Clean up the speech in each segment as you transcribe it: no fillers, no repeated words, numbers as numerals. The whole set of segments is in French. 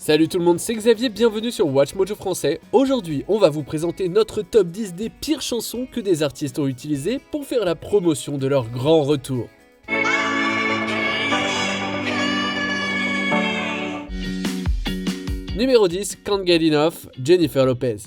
Salut tout le monde, c'est Xavier, bienvenue sur Watch Mojo Français. Aujourd'hui, on va vous présenter notre top 10 des pires chansons que des artistes ont utilisées pour faire la promotion de leur grand retour. Numéro 10, Can't Get Enough, Jennifer Lopez.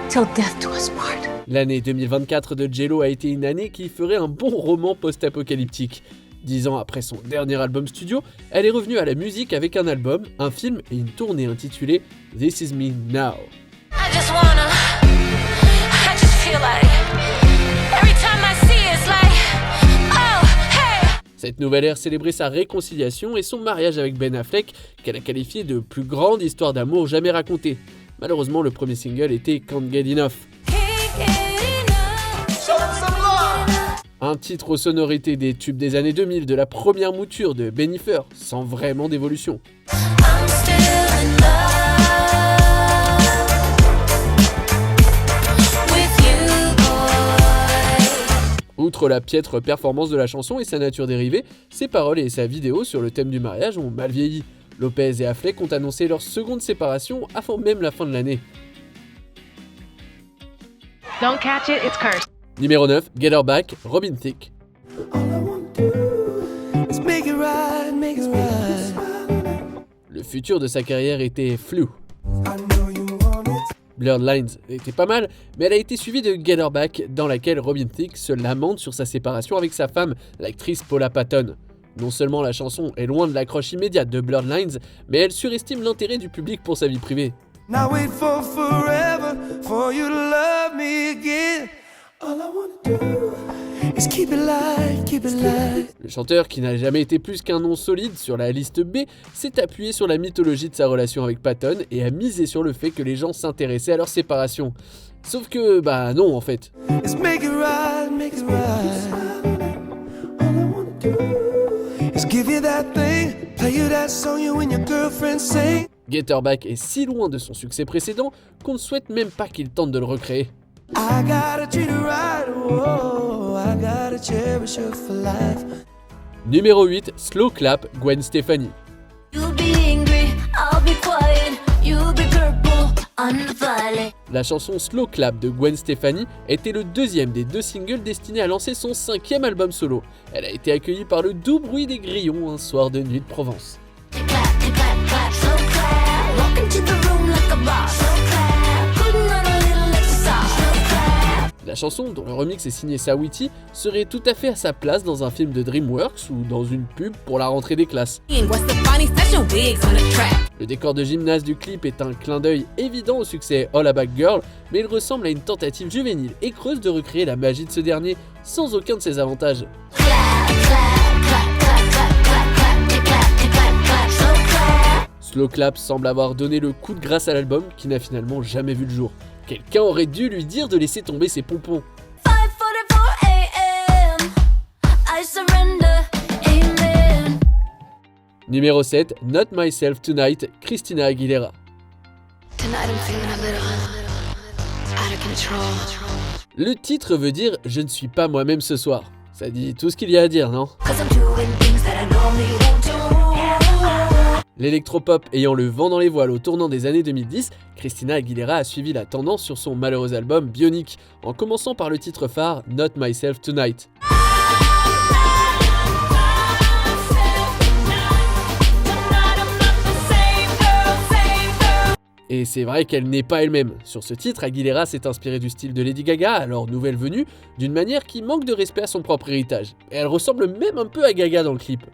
Till death do us part. L'année 2024 de J.Lo a été une année qui ferait un bon roman post-apocalyptique. 10 ans après son dernier album studio, elle est revenue à la musique avec un album, un film et une tournée intitulée This Is Me Now. Cette nouvelle ère célébrait sa réconciliation et son mariage avec Ben Affleck, qu'elle a qualifié de plus grande histoire d'amour jamais racontée. Malheureusement, le premier single était Can't Get Enough. Un titre aux sonorités des tubes des années 2000 de la première mouture de Bennifer, sans vraiment d'évolution. Outre la piètre performance de la chanson et sa nature dérivée, ses paroles et sa vidéo sur le thème du mariage ont mal vieilli. Lopez et Affleck ont annoncé leur seconde séparation avant même la fin de l'année. Don't catch it, it's cursed. Numéro 9, Get Her Back, Robin Thicke. Le futur de sa carrière était flou. Blurred Lines était pas mal, mais elle a été suivie de Get Her Back, dans laquelle Robin Thicke se lamente sur sa séparation avec sa femme, l'actrice Paula Patton. Non seulement la chanson est loin de l'accroche immédiate de Blurred Lines, mais elle surestime l'intérêt du public pour sa vie privée. Now wait for forever for you to love me again. All I wanna do is keep it light, keep it light. Le chanteur, qui n'a jamais été plus qu'un nom solide sur la liste B, s'est appuyé sur la mythologie de sa relation avec Patton et a misé sur le fait que les gens s'intéressaient à leur séparation. Sauf que, non en fait. Make it right, make it right. All I wanna do is give you that thing, play you that song you and your girlfriend sing. Get Her Back est si loin de son succès précédent qu'on ne souhaite même pas qu'il tente de le recréer. Numéro 8, Slow Clap, Gwen Stefani. La chanson Slow Clap de Gwen Stefani était le deuxième des deux singles destinés à lancer son 5e album solo. Elle a été accueillie par le doux bruit des grillons un soir de nuit de Provence. La chanson, dont le remix est signé Saweetie, serait tout à fait à sa place dans un film de DreamWorks ou dans une pub pour la rentrée des classes. Le décor de gymnase du clip est un clin d'œil évident au succès All About Girl, mais il ressemble à une tentative juvénile et creuse de recréer la magie de ce dernier sans aucun de ses avantages. Slow Clap semble avoir donné le coup de grâce à l'album qui n'a finalement jamais vu le jour. Quelqu'un aurait dû lui dire de laisser tomber ses pompons. Numéro 7, Not Myself Tonight, Christina Aguilera. Le titre veut dire « Je ne suis pas moi-même ce soir ». Ça dit tout ce qu'il y a à dire, non ? L'électropop ayant le vent dans les voiles au tournant des années 2010, Christina Aguilera a suivi la tendance sur son malheureux album Bionic, en commençant par le titre phare Not Myself Tonight. Et c'est vrai qu'elle n'est pas elle-même. Sur ce titre, Aguilera s'est inspirée du style de Lady Gaga, alors nouvelle venue, d'une manière qui manque de respect à son propre héritage. Et elle ressemble même un peu à Gaga dans le clip.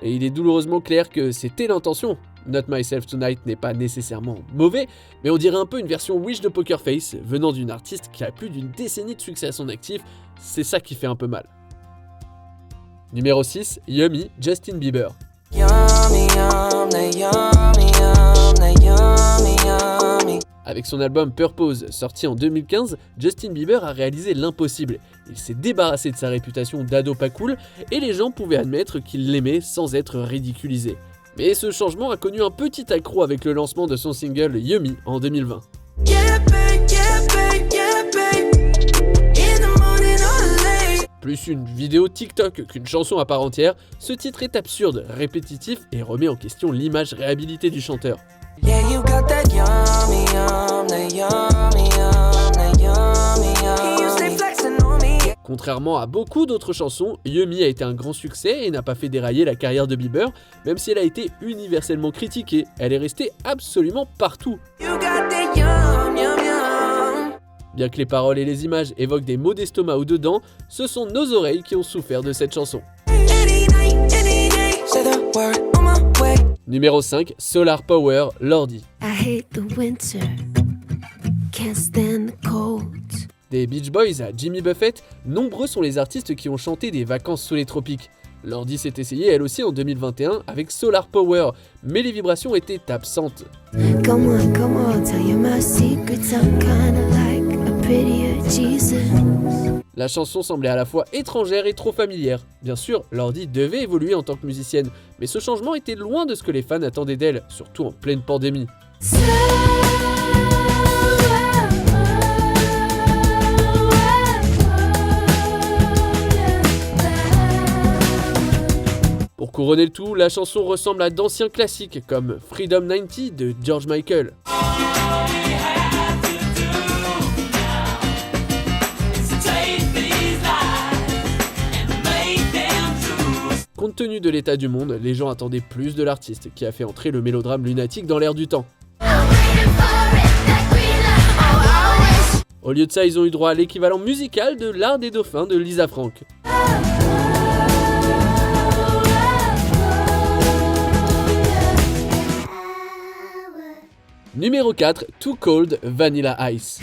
Et il est douloureusement clair que c'était l'intention. Not Myself Tonight n'est pas nécessairement mauvais, mais on dirait un peu une version Wish de Poker Face, venant d'une artiste qui a plus d'une décennie de succès à son actif, c'est ça qui fait un peu mal. Numéro 6, Yummy, Justin Bieber. Avec son album Purpose, sorti en 2015, Justin Bieber a réalisé l'impossible. Il s'est débarrassé de sa réputation d'ado pas cool, et les gens pouvaient admettre qu'il l'aimait sans être ridiculisé. Mais ce changement a connu un petit accroc avec le lancement de son single Yummy en 2020. Plus une vidéo TikTok qu'une chanson à part entière, ce titre est absurde, répétitif et remet en question l'image réhabilitée du chanteur. Yeah, you got that yummy, yum, that yummy, yum, that yummy, yum. You stay flexing on me. Contrairement à beaucoup d'autres chansons, Yummy a été un grand succès et n'a pas fait dérailler la carrière de Bieber, même si elle a été universellement critiquée. Elle est restée absolument partout. You got that yum, yum, yum. Bien que les paroles et les images évoquent des maux d'estomac ou de dents, ce sont nos oreilles qui ont souffert de cette chanson. Any night, any day, say the word on my way. Numéro 5, Solar Power, Lordi. I hate the winter, can't stand the cold. Des Beach Boys à Jimmy Buffett, nombreux sont les artistes qui ont chanté des vacances sous les tropiques. Lordi s'est essayée elle aussi en 2021 avec Solar Power, mais les vibrations étaient absentes. Come on, tell you my secrets. I'm kinda like a prettier Jesus. La chanson semblait à la fois étrangère et trop familière. Bien sûr, Lordi devait évoluer en tant que musicienne, mais ce changement était loin de ce que les fans attendaient d'elle, surtout en pleine pandémie. Pour couronner le tout, la chanson ressemble à d'anciens classiques comme Freedom 90 de George Michael. Compte tenu de l'état du monde, les gens attendaient plus de l'artiste, qui a fait entrer le mélodrame lunatique dans l'air du temps. Au lieu de ça, ils ont eu droit à l'équivalent musical de L'Art des Dauphins de Lisa Frank. Numéro 4, Too Cold, Vanilla Ice.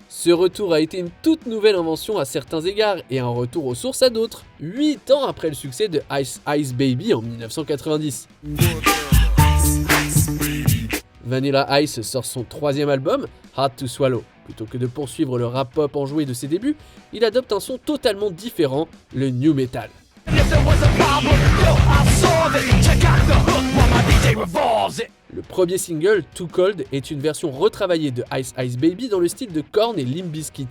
Ce retour a été une toute nouvelle invention à certains égards et un retour aux sources à d'autres, 8 ans après le succès de Ice Ice Baby en 1990. Vanilla Ice sort son 3e album, Hard to Swallow. Plutôt que de poursuivre le rap pop enjoué de ses débuts, il adopte un son totalement différent, le new metal. Le premier single, Too Cold, est une version retravaillée de Ice Ice Baby dans le style de Korn et Limp Bizkit.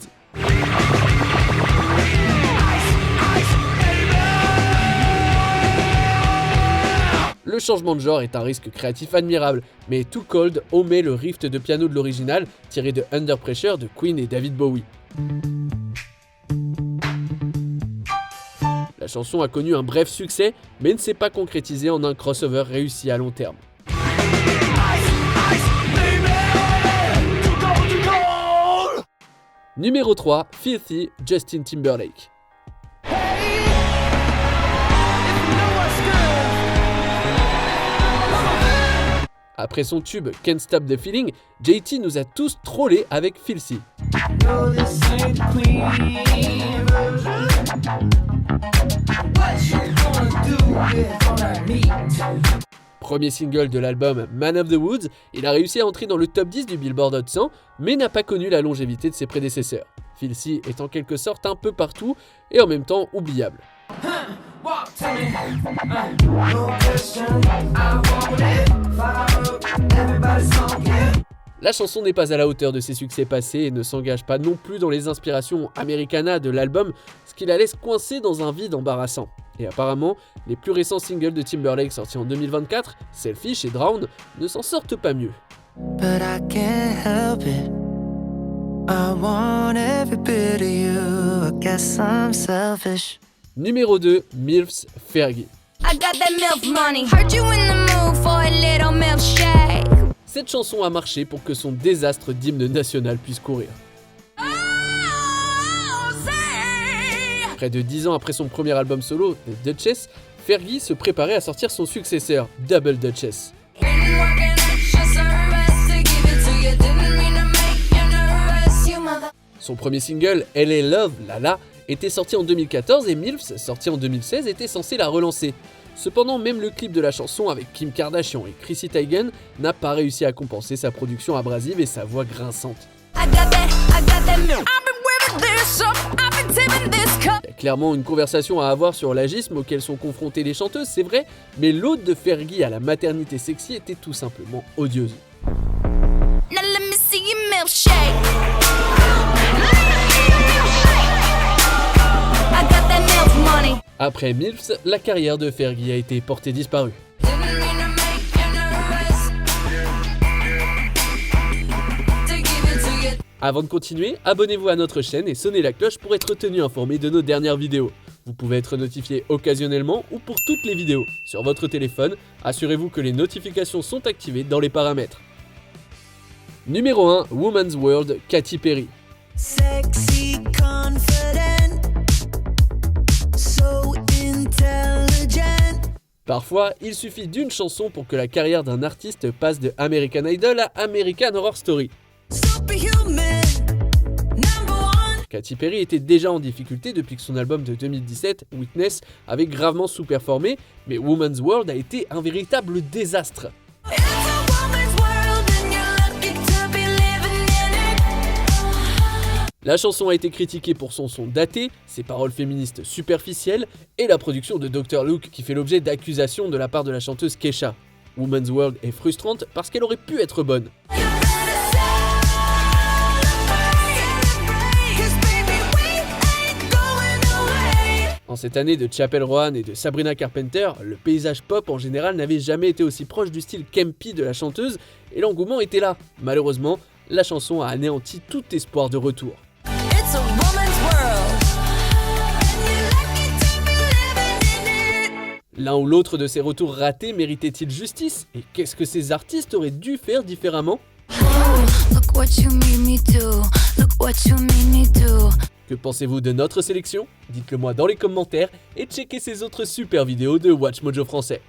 Le changement de genre est un risque créatif admirable, mais Too Cold omet le riff de piano de l'original tiré de Under Pressure de Queen et David Bowie. La chanson a connu un bref succès, mais ne s'est pas concrétisée en un crossover réussi à long terme. Numéro 3, Filthy, Justin Timberlake. Après son tube Can't Stop the Feeling, JT nous a tous trollés avec Filthy. Premier single de l'album Man of the Woods, il a réussi à entrer dans le top 10 du Billboard Hot 100, mais n'a pas connu la longévité de ses prédécesseurs. Filthy est en quelque sorte un peu partout et en même temps oubliable. La chanson n'est pas à la hauteur de ses succès passés et ne s'engage pas non plus dans les inspirations Americana de l'album, ce qui la laisse coincée dans un vide embarrassant. Et apparemment, les plus récents singles de Timberlake sortis en 2024, Selfish et Drown, ne s'en sortent pas mieux. But I can't help it. I want every bit of you. I guess I'm selfish. Numéro 2, Milf's Fergie. I got that MILF money. Heard you in the mood for a little milkshake. Cette chanson a marché pour que son désastre d'hymne national puisse courir. Près de 10 ans après son premier album solo, The Duchess, Fergie se préparait à sortir son successeur, Double Duchess. Son premier single, LA Love, Lala, était sorti en 2014 et Milfs, sorti en 2016, était censé la relancer. Cependant, même le clip de la chanson avec Kim Kardashian et Chrissy Teigen n'a pas réussi à compenser sa production abrasive et sa voix grinçante. Il y a clairement une conversation à avoir sur l'agisme auquel sont confrontées les chanteuses, c'est vrai, mais l'ode de Fergie à la maternité sexy était tout simplement odieuse. Now let me see your milkshake. Après MILFs, la carrière de Fergie a été portée disparue. Avant de continuer, abonnez-vous à notre chaîne et sonnez la cloche pour être tenu informé de nos dernières vidéos. Vous pouvez être notifié occasionnellement ou pour toutes les vidéos. Sur votre téléphone, assurez-vous que les notifications sont activées dans les paramètres. Numéro 1, Woman's World, Katy Perry. Sexy, confident, so intelligent. Parfois, il suffit d'une chanson pour que la carrière d'un artiste passe de American Idol à American Horror Story. Superhuman, number one. Katy Perry était déjà en difficulté depuis que son album de 2017, Witness, avait gravement sous-performé, mais Woman's World a été un véritable désastre. It's a woman's world and you're lucky to be living in it. La chanson a été critiquée pour son son daté, ses paroles féministes superficielles et la production de Dr. Luke qui fait l'objet d'accusations de la part de la chanteuse Kesha. Woman's World est frustrante parce qu'elle aurait pu être bonne. En cette année de Chappell Roan et de Sabrina Carpenter, le paysage pop en général n'avait jamais été aussi proche du style campy de la chanteuse et l'engouement était là. Malheureusement, la chanson a anéanti tout espoir de retour. It's a woman's world. And you're lucky to be living in it. L'un ou l'autre de ces retours ratés méritait-il justice? Et qu'est-ce que ces artistes auraient dû faire différemment? Look what you made me do. Look what you made me do. Que pensez-vous de notre sélection? Dites-le moi dans les commentaires et checkez ces autres super vidéos de Watch Mojo français.